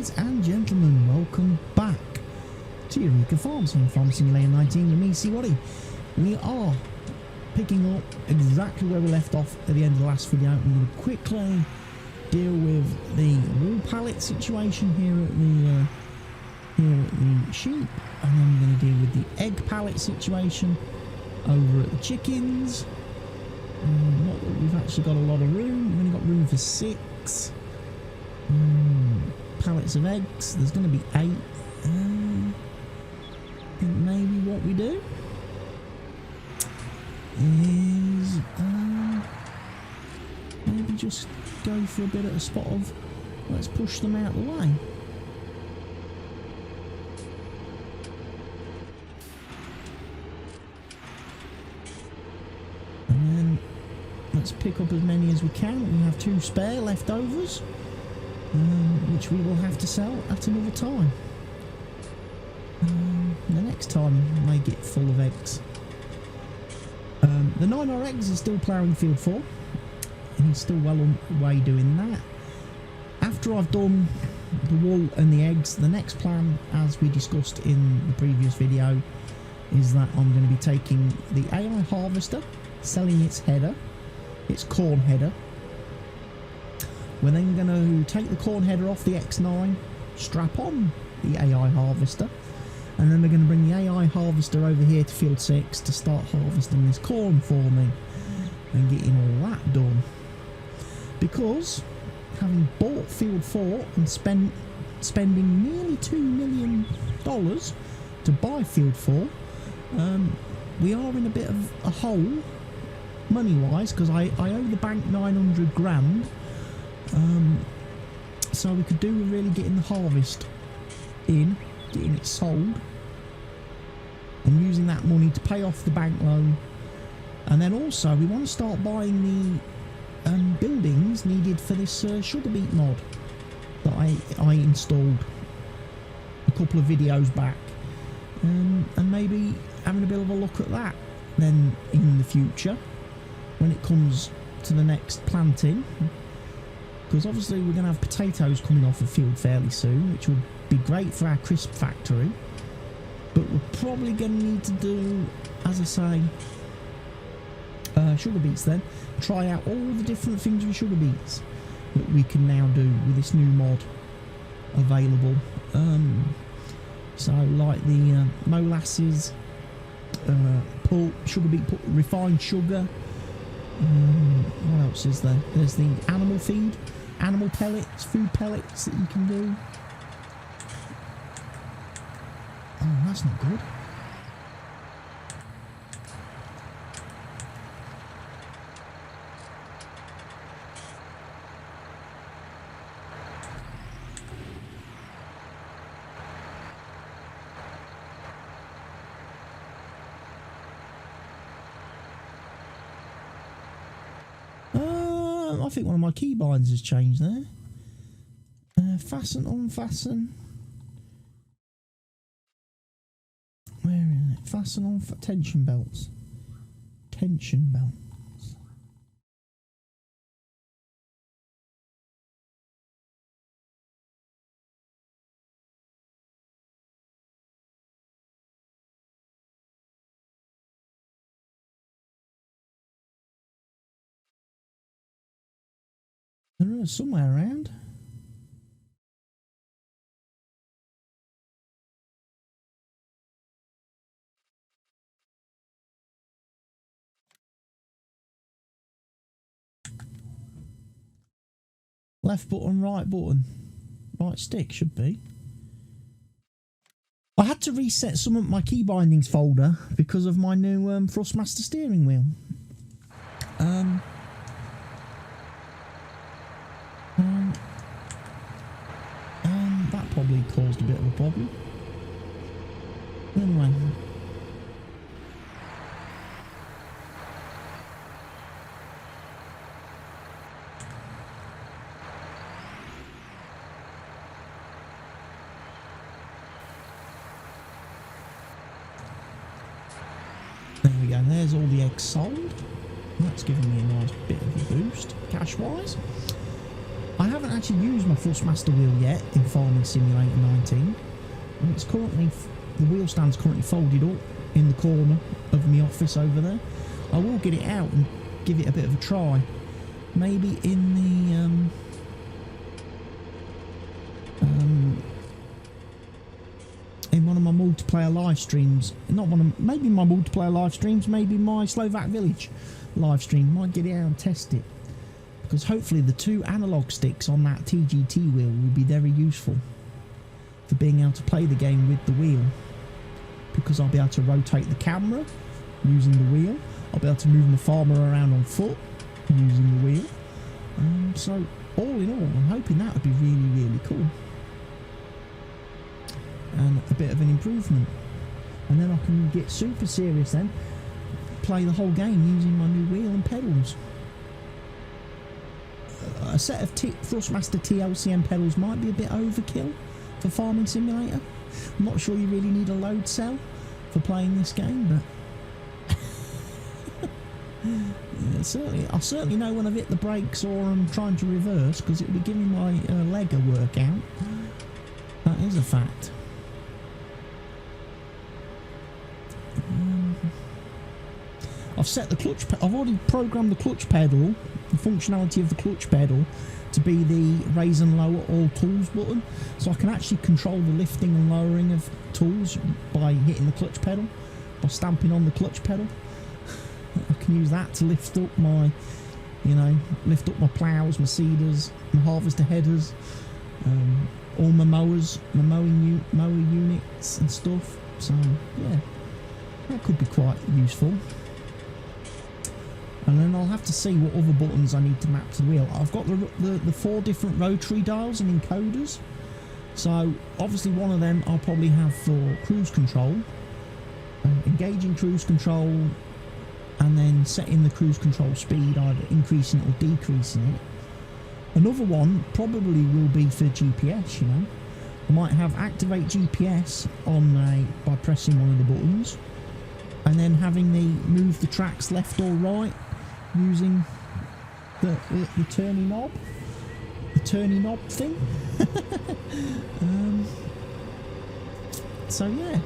Ladies and gentlemen, welcome back to Eureka Farms here from Simulator 19 with me, CWATTY. We are picking up exactly where we left off at the end of the last video. I'm going to quickly deal with the wool pallet situation here at the sheep, and then we're going to deal with the egg pallet situation over at the chickens. Not that we've actually got a lot of room. We've only got room for 6 pallets of eggs. There's going to be 8. I think maybe what we do is maybe just go for a bit at a spot of let's push them out of the way. And then let's pick up as many as we can. We have 2 spare leftovers, which we will have to sell at another time. The next time they get full of eggs. The 9R eggs is still ploughing field 4, and he's still well on the way doing that. After I've done the wool and the eggs, the next plan, as we discussed in the previous video, is that I'm going to be taking the AI harvester, selling its header, its corn header. We're then going to take the corn header off the X9, strap on the AI harvester, and then we're going to bring the AI harvester over here to field 6 to start harvesting this corn for me and getting all that done. Because having bought field 4 and spending nearly $2 million to buy field 4, we are in a bit of a hole money wise, because I owe the bank 900 grand. So we could do with really getting the harvest in, getting it sold, and using that money to pay off the bank loan. And then also we want to start buying the buildings needed for this sugar beet mod that I installed a couple of videos back, and maybe having a bit of a look at that then in the future when it comes to the next planting. Because obviously we're going to have potatoes coming off the field fairly soon, which will be great for our crisp factory. But we're probably going to need to do, as I say, sugar beets then. Try out all the different things with sugar beets that we can now do with this new mod available. So like the molasses, pulp, sugar beet, refined sugar. What else is there? There's the animal feed, animal pellets, food pellets that you can do. Oh, that's not good. I think one of my keybinds has changed there. Fasten, unfasten. Where is it? Fasten on tension belts. Tension belts. There is somewhere around. Left button, right button. Right stick should be. I had to reset some of my key bindings folder because of my new Thrustmaster steering wheel. That probably caused a bit of a problem. Anyway. There we go, there's all the eggs sold. That's giving me a nice bit of a boost, cash-wise. I haven't actually used my Thrustmaster wheel yet in Farming Simulator 19. And it's currently, the wheel stand's currently folded up in the corner of my office over there. I will get it out and give it a bit of a try. Maybe in the in one of my multiplayer live streams. Not one of, maybe my multiplayer live streams, maybe my Slovak Village live stream. Might get it out and test it. Because hopefully the 2 analog sticks on that TGT wheel will be very useful for being able to play the game with the wheel. Because I'll be able to rotate the camera using the wheel. I'll be able to move my farmer around on foot using the wheel. So all in all, I'm hoping that would be really, really cool. And a bit of an improvement. And then I can get super serious then. Play the whole game using my new wheel and pedals. A set of Thrustmaster TLCM pedals might be a bit overkill for Farming Simulator. I'm not sure you really need a load cell for playing this game, but yeah, I certainly know when I've hit the brakes or I'm trying to reverse, because it'll be giving my leg a workout. That is a fact. I've set the clutch. I've already programmed the clutch pedal, the functionality of the clutch pedal, to be the raise and lower all tools button, so I can actually control the lifting and lowering of tools by hitting the clutch pedal, by stamping on the clutch pedal. I can use that to lift up my, lift up my ploughs, my seeders, my harvester headers, all my mowers, my mower units and stuff. So yeah, that could be quite useful. And then I'll have to see what other buttons I need to map to the wheel. I've got the 4 different rotary dials and encoders. So obviously one of them I'll probably have for cruise control. Engaging cruise control, and then setting the cruise control speed, either increasing it or decreasing it. Another one probably will be for GPS, I might have activate GPS on by pressing one of the buttons. And then having the move the tracks left or right using the turning knob, thing. So yeah,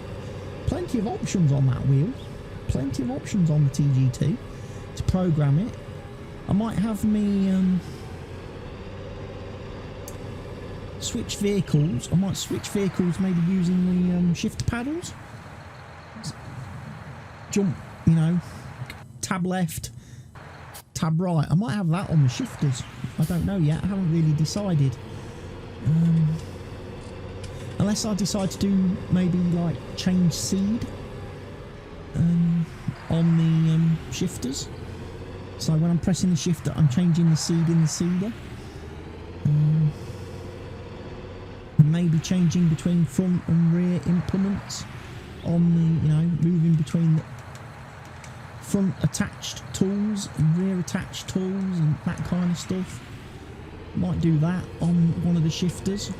plenty of options on that wheel, plenty of options on the TGT to program it. I might have me switch vehicles. I might switch vehicles maybe using the shifter paddles. Jump, tab left, tab right. I might have that on the shifters. I don't know yet. I haven't really decided. Unless I decide to do maybe like change seed on the shifters. So when I'm pressing the shifter, I'm changing the seed in the seeder. And maybe changing between front and rear implements on the, moving between the front attached tools and rear attached tools and that kind of stuff. Might do that on one of the shifters.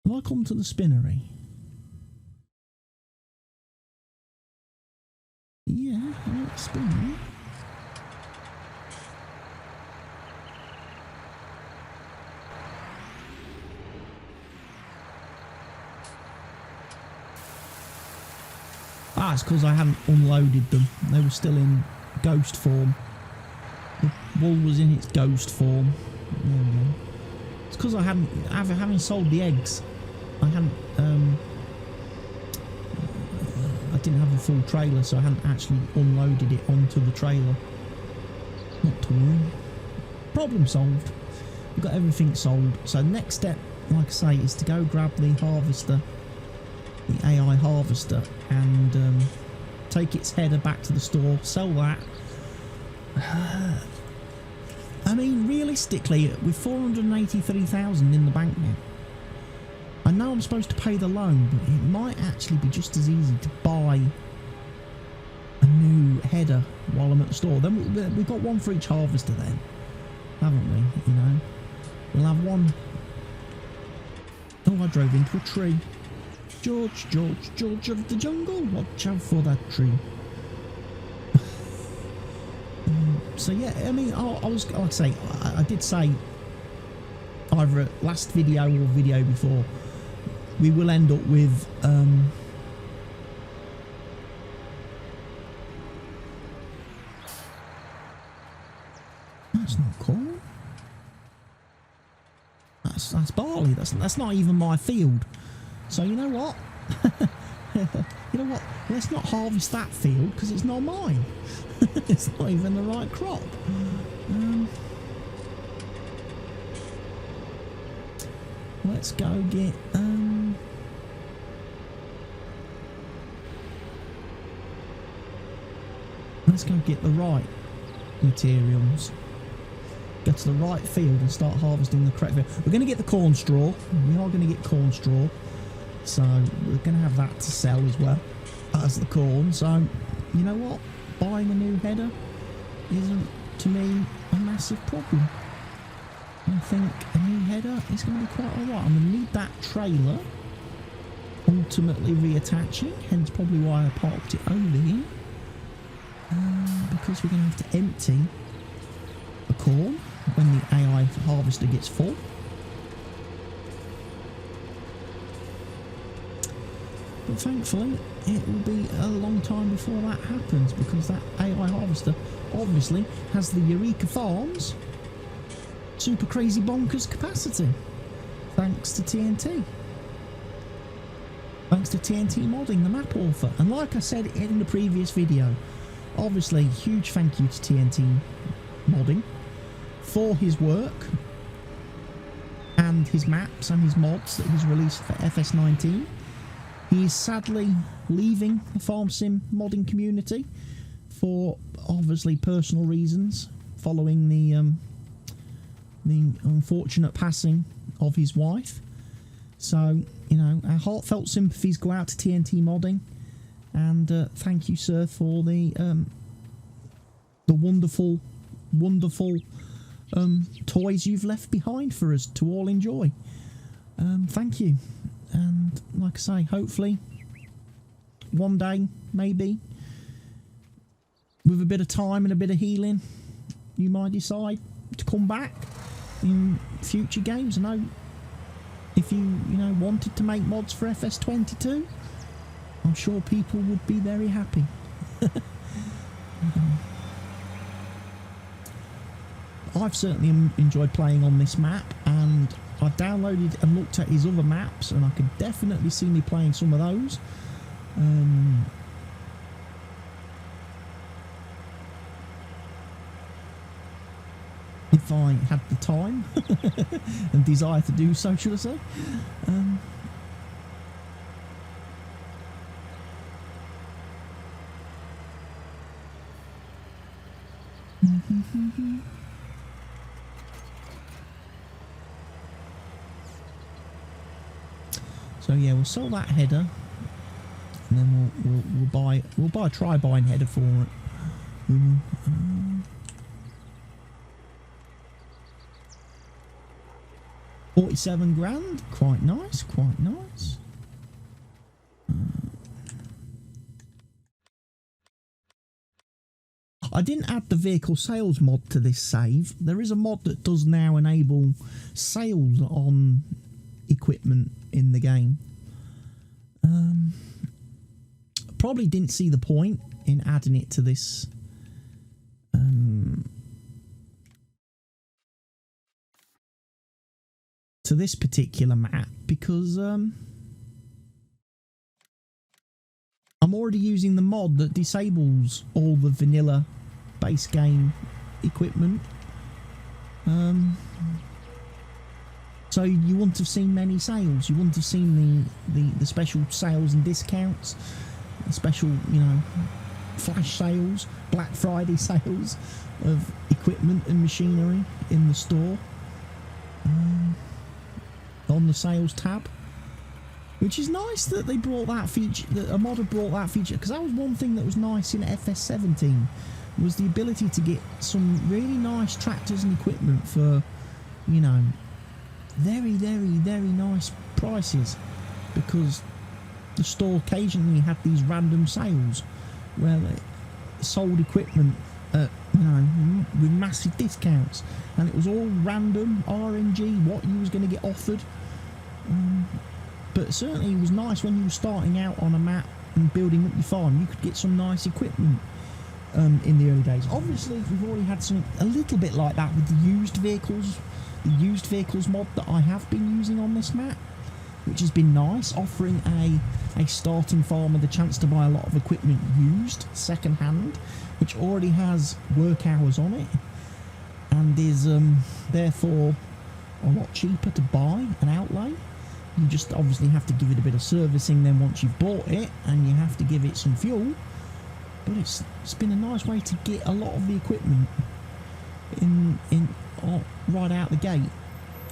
Have I come to the spinnery? Yeah, I like spinnery. Ah, it's because I hadn't unloaded them. They were still in ghost form. The wool was in its ghost form. There we go. It's because I hadn't, having sold the eggs, I hadn't, I didn't have a full trailer, so I hadn't actually unloaded it onto the trailer. Not to worry. Problem solved. We've got everything sold. So next step, like I say, is to go grab the harvester, the AI harvester, and take its header back to the store, sell that. I mean, realistically, with 483,000 in the bank now, I know I'm supposed to pay the loan, but it might actually be just as easy to buy a new header while I'm at the store. Then we've got one for each harvester then, haven't we? We'll have one. Oh, I drove into a tree. George, George, George of the jungle, watch out for that tree. So yeah, I mean, I was, like I say, I did say either at last video or video before, we will end up with that's not corn. That's barley. That's not even my field. So you know what? You know what? Let's not harvest that field because it's not mine. It's not even the right crop. Let's go get let's go get the right materials. Go to the right field and start harvesting the correct field. We're going to get the corn straw. We are going to get corn straw. So we're going to have that to sell as well as the corn. So you know what? Buying a new header isn't to me a massive problem. I think a new header is going to be quite alright. I'm going to need that trailer ultimately reattaching, hence probably why I parked it over here. Because we're going to have to empty the corn when the AI harvester gets full. But thankfully it will be a long time before that happens, because that AI harvester obviously has the Eureka Farms super crazy bonkers capacity, thanks to TNT. Thanks to TNT modding, the map author. And like I said in the previous video, obviously huge thank you to TNT modding for his work and his maps and his mods that he's released for FS19. He is sadly leaving the farm sim modding community for obviously personal reasons, following the unfortunate passing of his wife. So, you know, our heartfelt sympathies go out to TNT modding, and thank you, sir, for the wonderful toys you've left behind for us to all enjoy. Thank you. And like I say, hopefully one day, maybe with a bit of time and a bit of healing, you might decide to come back in future games. I know if you wanted to make mods for FS22, I'm sure people would be very happy. I've certainly enjoyed playing on this map, and I've downloaded and looked at his other maps, and I could definitely see me playing some of those. If I had the time and desire to do so, should I say. So yeah, we'll sell that header, and then we'll buy a tri-bine header for it. 47 grand, quite nice, quite nice. I didn't add the vehicle sales mod to this save. There is a mod that does now enable sales on equipment in the game. Probably didn't see the point in adding it to this particular map, because I'm already using the mod that disables all the vanilla base game equipment. So you wouldn't have seen many sales. You wouldn't have seen the special sales and discounts, the special, flash sales, Black Friday sales of equipment and machinery in the store. On the sales tab, which is nice that they brought that feature, that a mod had brought that feature, because that was one thing that was nice in FS17, was the ability to get some really nice tractors and equipment for, very, very, very nice prices, because the store occasionally had these random sales where they sold equipment at, with massive discounts, and it was all random RNG, what you was going to get offered. But certainly it was nice when you were starting out on a map and building up your farm. You could get some nice equipment in the early days. Obviously, we've already had a little bit like that with the used vehicles mod that I have been using on this map, which has been nice, offering a starting farmer the chance to buy a lot of equipment used, second hand, which already has work hours on it, and is therefore a lot cheaper to buy and outlay. You just obviously have to give it a bit of servicing then once you've bought it, and you have to give it some fuel. But it's been a nice way to get a lot of the equipment right out the gate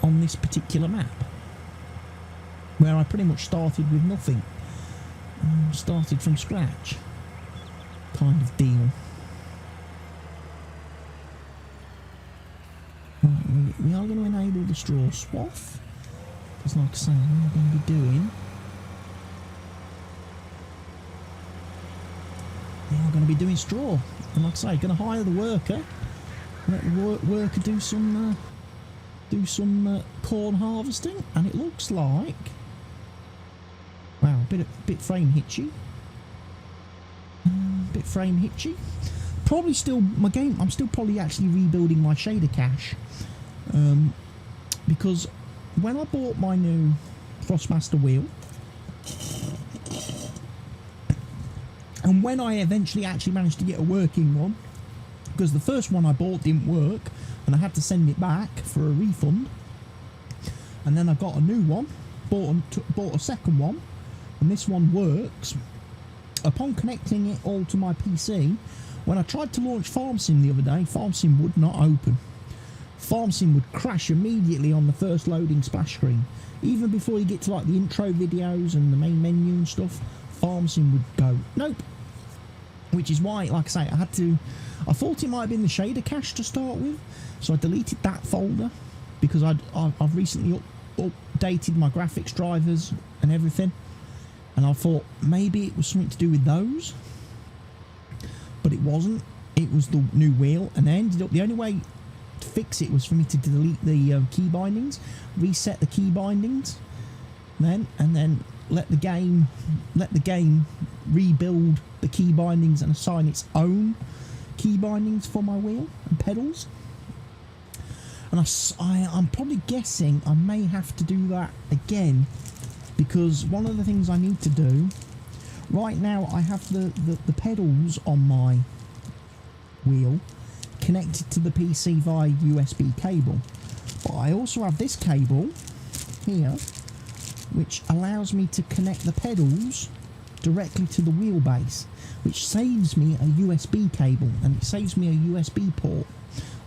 on this particular map, where I pretty much started with nothing, started from scratch kind of deal. Right, we are going to enable the straw swath, because like I say, what we're going to be doing, we are going to be doing straw, and like I say, going to hire the worker, let the worker do some corn harvesting, and it looks like, wow, a bit frame hitchy, probably still my game. I'm still probably actually rebuilding my shader cache, because when I bought my new Thrustmaster wheel, and when I eventually actually managed to get a working one, because the first one I bought didn't work and I had to send it back for a refund, and then I got a new one, bought a second one, and this one works. Upon connecting it all to my PC, when I tried to launch FarmSim the other day, FarmSim would not open. FarmSim would crash immediately on the first loading splash screen. Even before you get to like the intro videos and the main menu and stuff, FarmSim would go, nope. Which is why, like I say, I thought it might have been the shader cache to start with, so I deleted that folder, because I've recently updated my graphics drivers and everything, and I thought maybe it was something to do with those, but it wasn't. It was the new wheel, and I ended up, the only way to fix it was for me to delete the key bindings, reset the key bindings, and then let the game rebuild the key bindings and assign its own key bindings for my wheel and pedals. And I'm probably guessing I may have to do that again, because one of the things I need to do right now, I have the pedals on my wheel connected to the PC via USB cable, but I also have this cable here which allows me to connect the pedals directly to the wheelbase, which saves me a USB cable, and it saves me a USB port.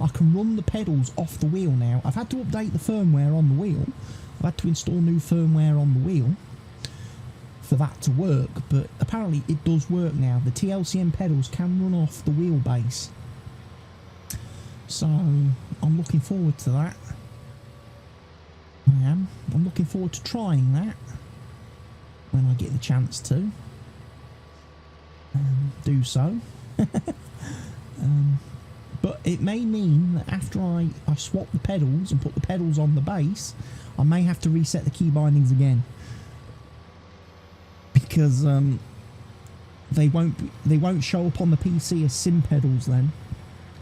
I can run the pedals off the wheel now. I've had to update the firmware on the wheel. I've had to install new firmware on the wheel for that to work, but apparently it does work now. The TLCM pedals can run off the wheelbase, so I'm looking forward to that. I'm looking forward to trying that when I get the chance to do so. But it may mean that after I swap the pedals and put the pedals on the base, I may have to reset the key bindings again, because they won't show up on the PC as sim pedals then,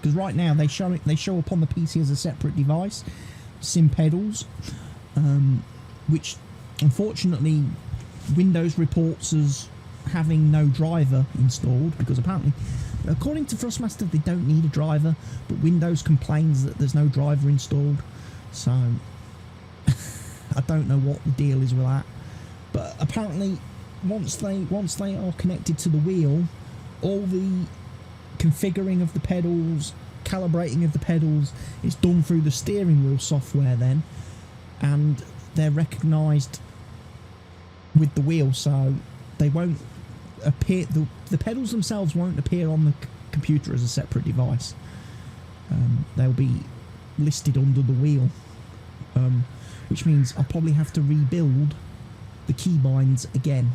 because right now they show up on the PC as a separate device, sim pedals, which unfortunately Windows reports as having no driver installed, because apparently, according to Thrustmaster, they don't need a driver, but Windows complains that there's no driver installed. So I don't know what the deal is with that, but apparently once they are connected to the wheel, all the configuring of the pedals, calibrating of the pedals is done through the steering wheel software then, and they're recognised with the wheel, so they won't appear, the pedals themselves won't appear on the computer as a separate device. They'll be listed under the wheel, which means I'll probably have to rebuild the keybinds again.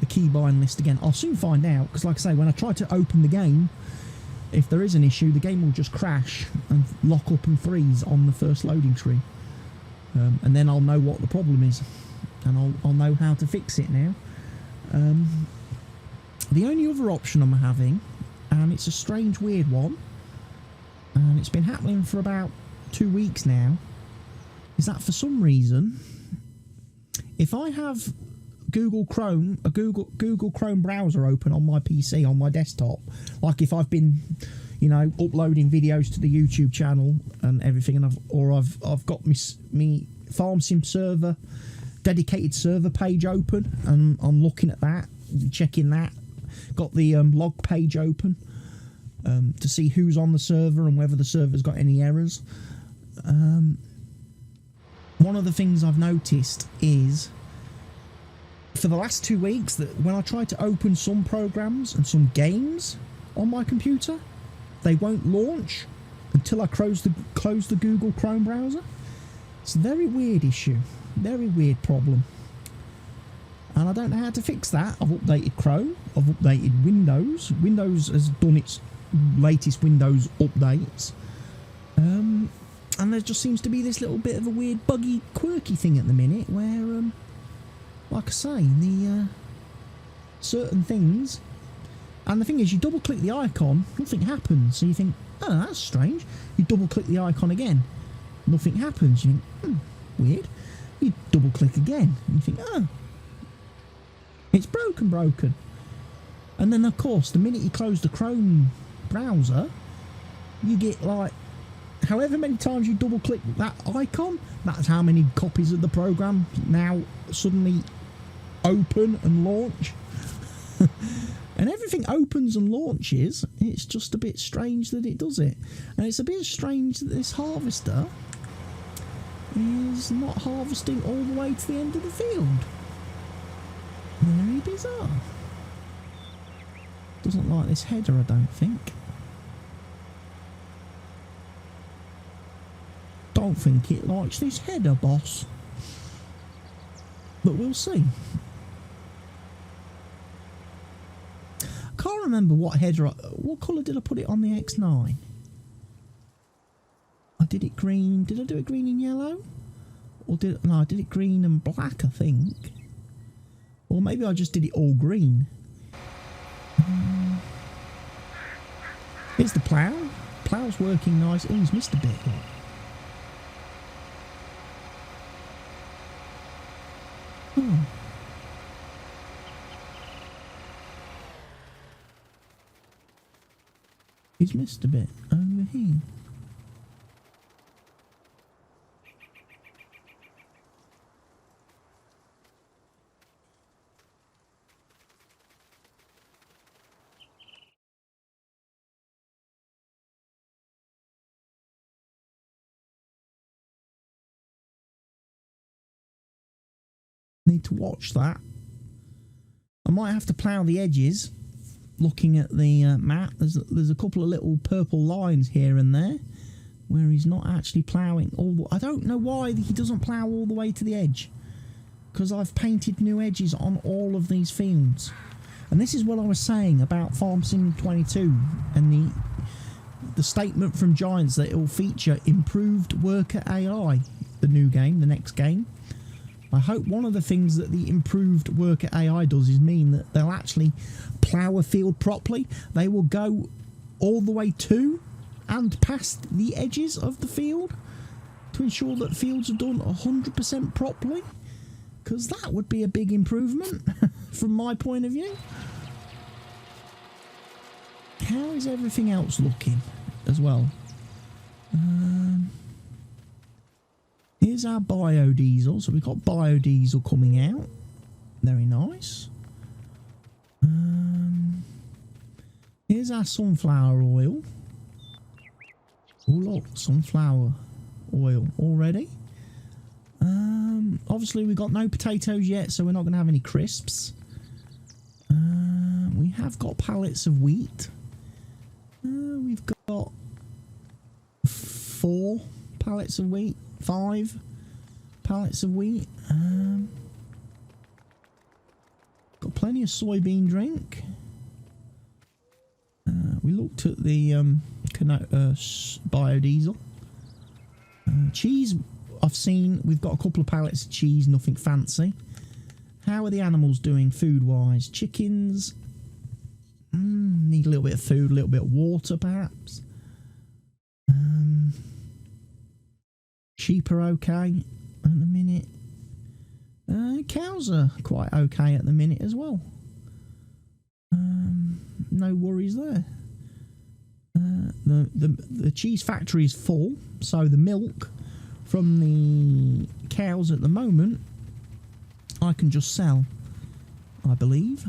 the keybind list again. I'll soon find out, because like I say, when I try to open the game, if there is an issue, the game will just crash and lock up and freeze on the first loading screen. And then I'll know what the problem is, and I'll know how to fix it now. The only other option I'm having, and it's a strange, weird one, and it's been happening for about 2 weeks now, is that for some reason, if I have Google Chrome, a Google Chrome browser open on my PC, on my desktop, like if I've been, you know, uploading videos to the YouTube channel and everything, and I've got me Farm Sim server, dedicated server page open, and I'm looking at that, checking that, got the log page open to see who's on the server and whether the server's got any errors. One of the things I've noticed is, for the last 2 weeks, that when I try to open some programs and some games on my computer, they won't launch until I close the Google Chrome browser. It's a very weird issue, very weird problem, and I don't know how to fix that. I've updated Chrome, I've updated Windows. Windows has done its latest Windows updates, and there just seems to be this little bit of a weird, buggy, quirky thing at the minute where, like I say, the certain things, and the thing is, you double click the icon, nothing happens, so you think, oh, that's strange. You double click the icon again, nothing happens. You think, weird. You double click again, and you think, oh, it's broken. And then, of course, the minute you close the Chrome browser, you get, like, however many times you double click that icon, that's how many copies of the program now suddenly open and launch. And everything opens and launches. It's just a bit strange that it does it, and it's a bit strange that this harvester is not harvesting all the way to the end of the field. Very bizarre. Doesn't like this header, I don't think. Don't think it likes this header, boss. But we'll see. I can't remember what header, what colour did I put it on the X9? I did it green. Did I do it green and yellow? Or no, I did it green and black, I think. Or maybe I just did it all green. Here's the plough. Plough's working nice. Oh, he's missed a bit. Look. Oh. He's missed a bit over here. Need to watch that. I might have to plough the edges. Looking at the map, there's a couple of little purple lines here and there where he's not actually ploughing all. I don't know why he doesn't plough all the way to the edge, because I've painted new edges on all of these fields. And this is what I was saying about Farm Sim 22 and the statement from Giants that it will feature improved worker AI, the new game, the next game. I hope one of the things that the improved worker AI does is mean that they'll actually plough a field properly. They will go all the way to and past the edges of the field to ensure that fields are done 100% properly, because that would be a big improvement from my point of view. How is everything else looking as well? Here's our biodiesel. So we've got biodiesel coming out. Very nice. Here's our sunflower oil. Oh look, sunflower oil already. Obviously we've got no potatoes yet, so we're not going to have any crisps. We have got pallets of wheat. We've got 4 pallets of wheat. 5 pallets of wheat. Got plenty of soybean drink. We looked at the biodiesel. Cheese, I've seen. We've got a couple of pallets of cheese, nothing fancy. How are the animals doing food-wise? Chickens need a little bit of food, a little bit of water, perhaps. Sheep are okay at the minute. Cows are quite okay at the minute as well. No worries there. The cheese factory is full, so the milk from the cows at the moment I can just sell, I believe.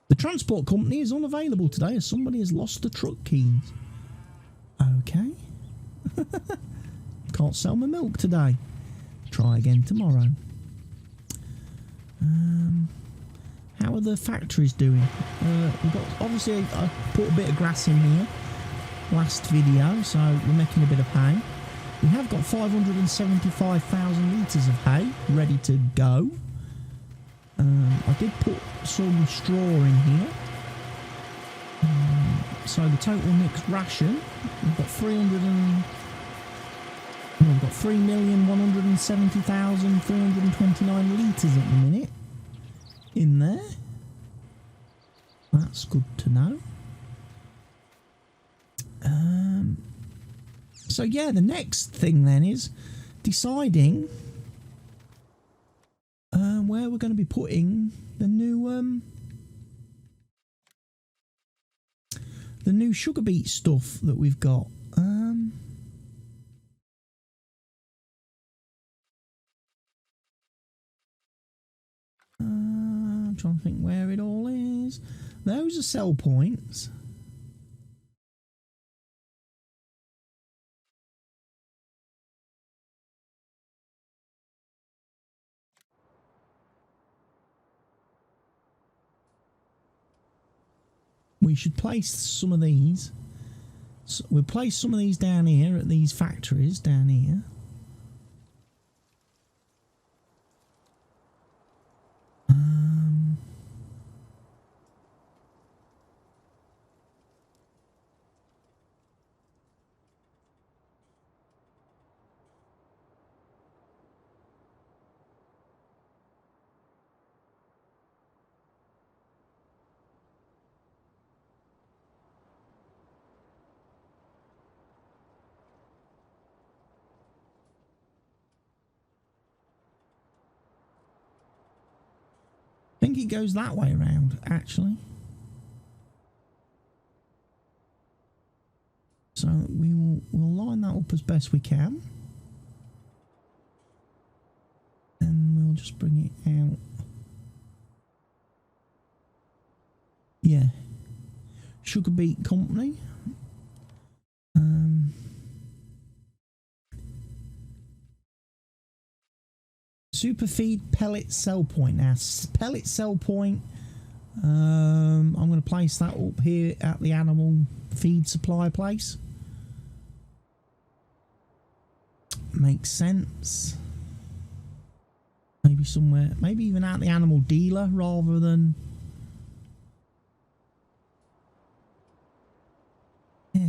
The transport company is unavailable today as somebody has lost the truck keys. Okay. Can't sell my milk today. Try again tomorrow. How are the factories doing? We've got, obviously I put a bit of grass in here last video, so we're making a bit of hay. We have got 575,000 litres of hay ready to go. I did put some straw in here. So the total mixed ration, we've got 3,170,329 litres at the minute in there. That's good to know. So yeah, the next thing then is deciding where we're going to be putting the new sugar beet stuff that we've got. I'm trying to think where it all is. Those are sell points. We should place some of these. So we'll place some of these down here at these factories down here. I think it goes that way around, actually. So we'll line that up as best we can. And we'll just bring it out. Yeah. Sugar Beet Company. Superfeed pellet sell point. Now, pellet sell point, I'm going to place that up here at the animal feed supply place. Makes sense. Maybe somewhere, maybe even at the animal dealer rather than... Yeah.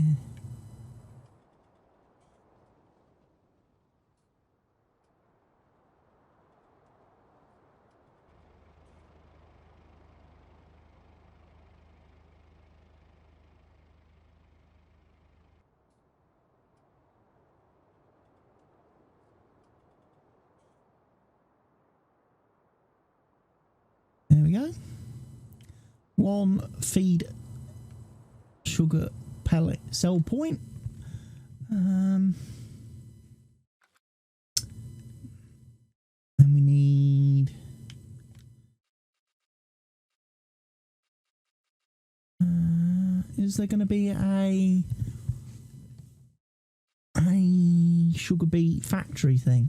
There we go. One feed sugar pellet sell point. And we need is there going to be a sugar beet factory thing?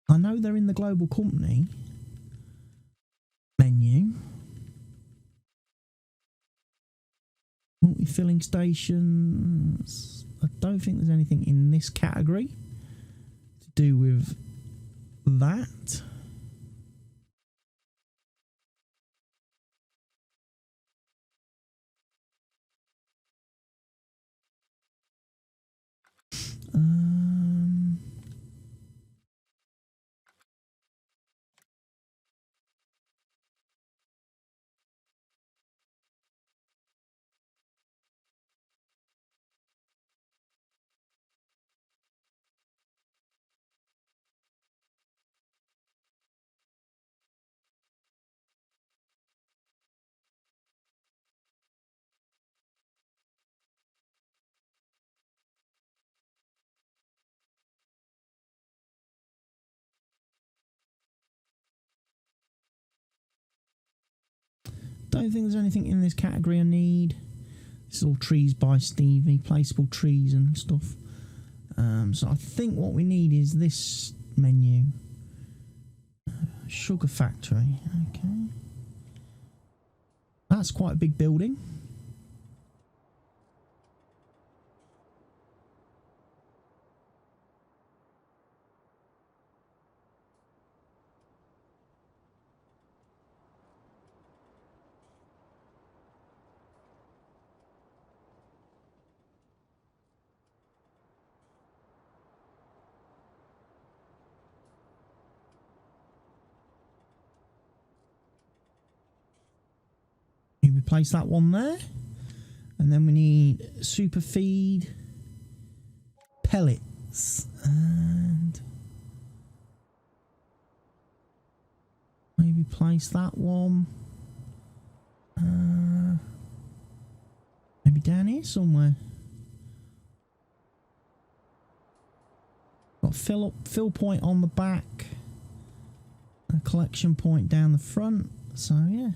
I know they're in the global company menu. Multi-filling stations. I don't think there's anything in this category. do with that. Don't think there's anything in this category I need. This is all trees by Stevie, placeable trees and stuff. So I think what we need is this menu. Sugar factory, okay. That's quite a big building. We place that one there, and then we need super feed pellets, and maybe place that one maybe down here somewhere. Got fill point on the back, a collection point down the front, so yeah.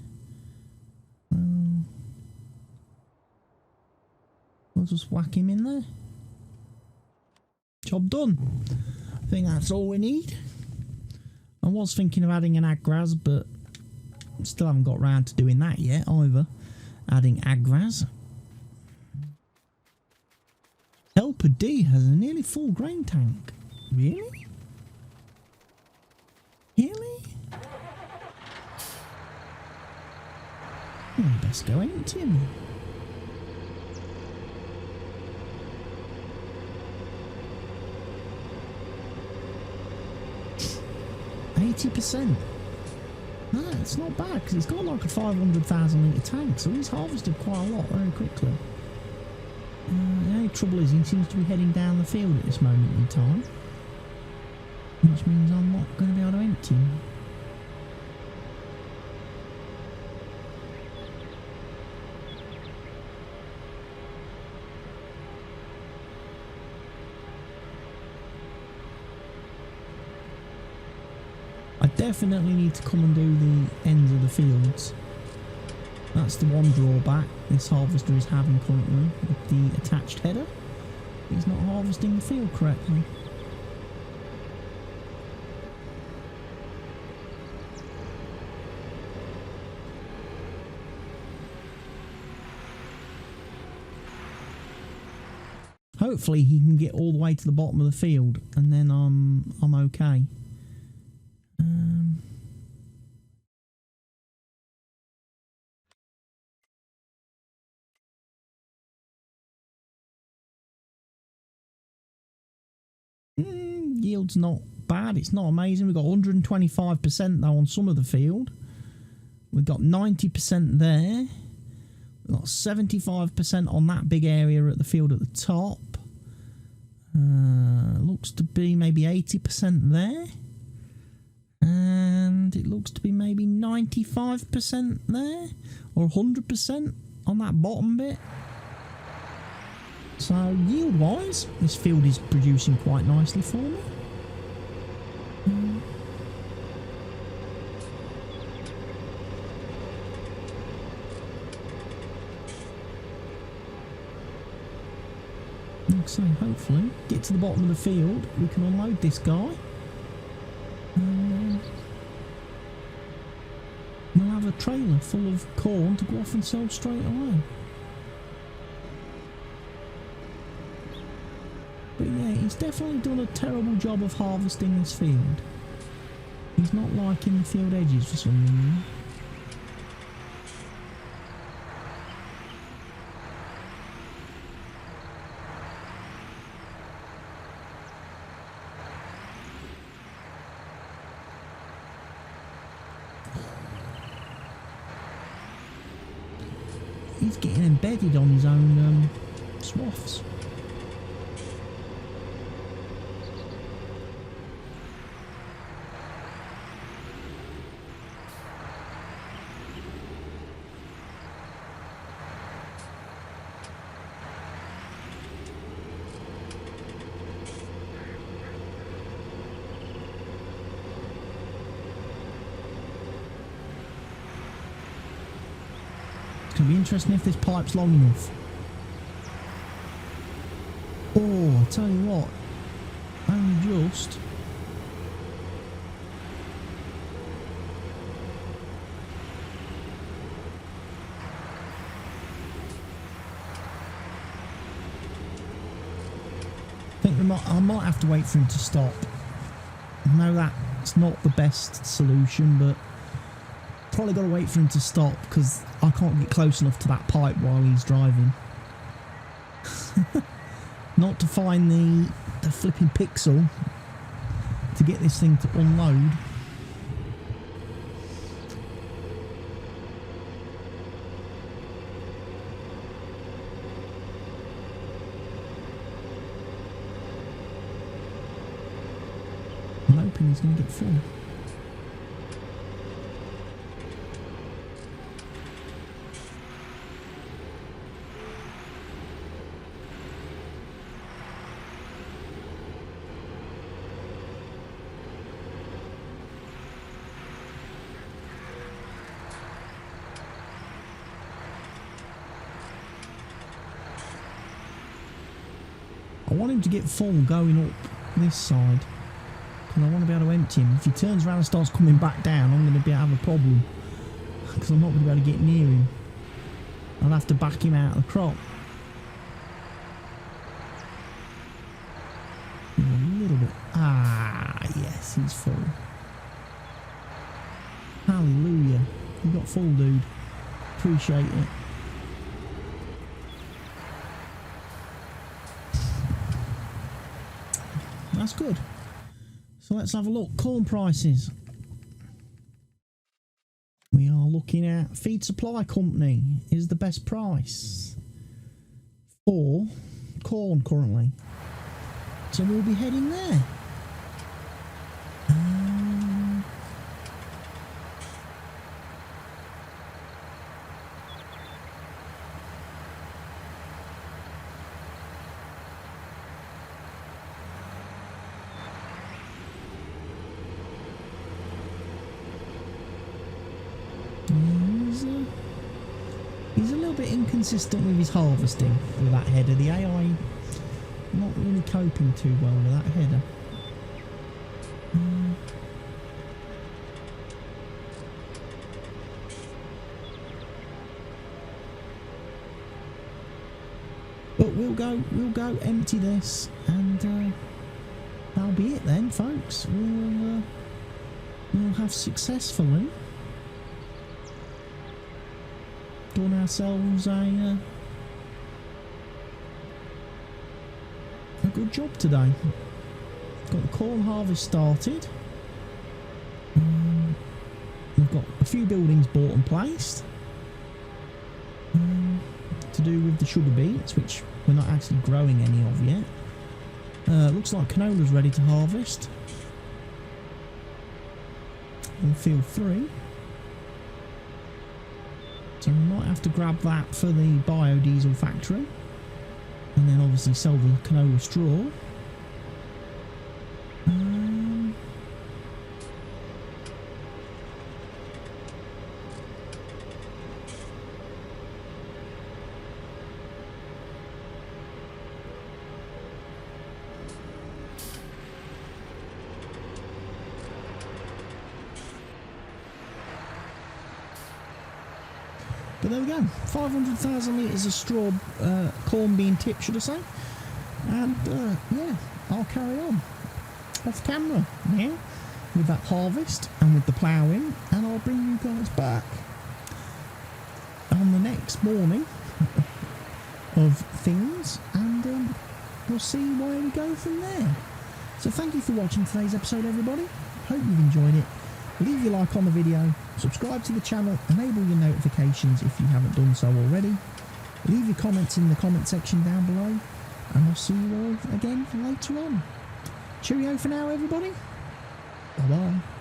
We'll just whack him in there. Job done. I think that's all we need. I was thinking of adding an agraz, but still haven't got round to doing that yet either. Adding agraz. Helper D has a nearly full grain tank. Really? Really? Best go empty him. %. No, it's not bad because he's got like a 500,000 litre tank, so he's harvested quite a lot very quickly. The only trouble is he seems to be heading down the field at this moment in time, which means I'm not going to be able to empty him. Definitely need to come and do the ends of the fields. That's the one drawback this harvester is having currently with the attached header. He's not harvesting the field correctly. Hopefully he can get all the way to the bottom of the field and then I'm okay. Yield's not bad, it's not amazing. We've got 125% though on some of the field. We've got 90% there. We've got 75% on that big area at the field at the top. Looks to be maybe 80% there. And it looks to be maybe 95% there. Or 100% on that bottom bit. So yield wise, this field is producing quite nicely for me. So hopefully get to the bottom of the field, we can unload this guy. And we'll have a trailer full of corn to go off and sell straight away. But yeah, he's definitely done a terrible job of harvesting this field. He's not liking the field edges for some reason. He's getting embedded on his own swaths. It's going to be interesting if this pipe's long enough. Oh, I'll tell you what, only just. I think I might have to wait for him to stop. I know that's not the best solution, but probably got to wait for him to stop because I can't get close enough to that pipe while he's driving. Not to find the flipping pixel to get this thing to unload. I'm hoping he's going to get full. I want him to get full going up this side because I want to be able to empty him. If he turns around and starts coming back down, I'm going to have a problem because I'm not going to be able to get near him. I'll have to back him out of the crop. A little bit. Ah, yes, he's full. Hallelujah. You got full, dude. Appreciate it. That's good. So let's have a look. Corn prices. We are looking at Feed Supply Company is the best price for corn currently. So we'll be heading there. He's a little bit inconsistent with his harvesting with that header. The AI not really coping too well with that header. But we'll go empty this, and that'll be it then, folks. We'll have successfully done ourselves a good job today. Got the corn harvest started. We've got a few buildings bought and placed to do with the sugar beets, which we're not actually growing any of yet. Looks like canola's ready to harvest on field 3. So we might have to grab that for the biodiesel factory, and then obviously sell the canola straw. But there we go, 500,000 litres of straw, corn being tipped, should I say. And yeah, I'll carry on off camera now with that harvest and with the ploughing, and I'll bring you guys back on the next morning of things, and we'll see where we go from there. So thank you for watching today's episode, everybody. Hope you've enjoyed it. Leave your like on the video, subscribe to the channel, enable your notifications if you haven't done so already. Leave your comments in the comment section down below, and I'll see you all again later on. Cheerio for now, everybody. Bye bye.